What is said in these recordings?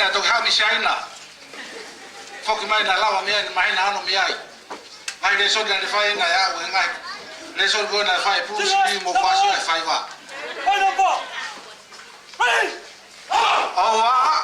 na to ha mi shaina foki mai na lawa mi mai na no mi ai mai le so na le fai na ya we ngai le so go na fai plus bi mo kwasi na fai va Ano po? Hey! Awa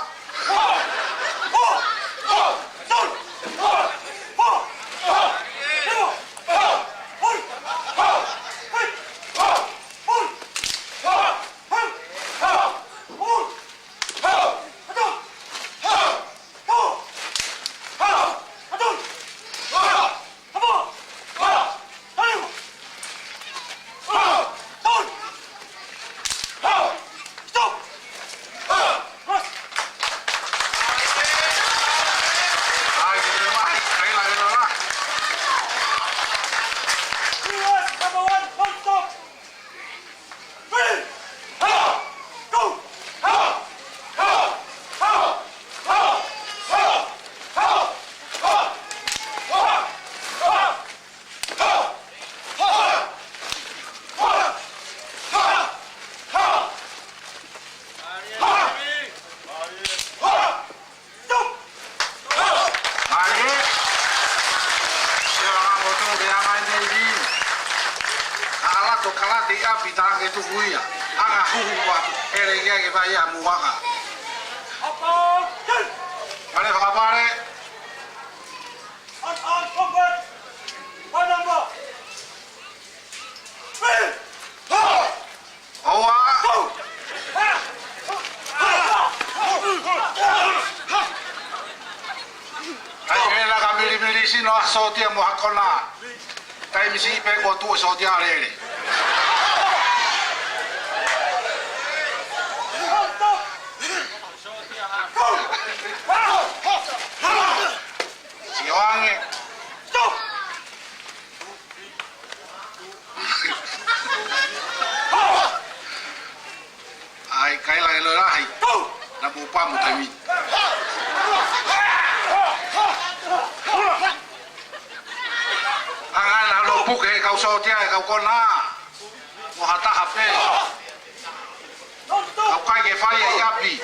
so dia mo hakona tai mi si pe ko tu so dia le si wange stop ai kai la lo la hai na bu pa mo tai mi buke kau so dia kau kona mo hata hape kau kai ke fai ya pi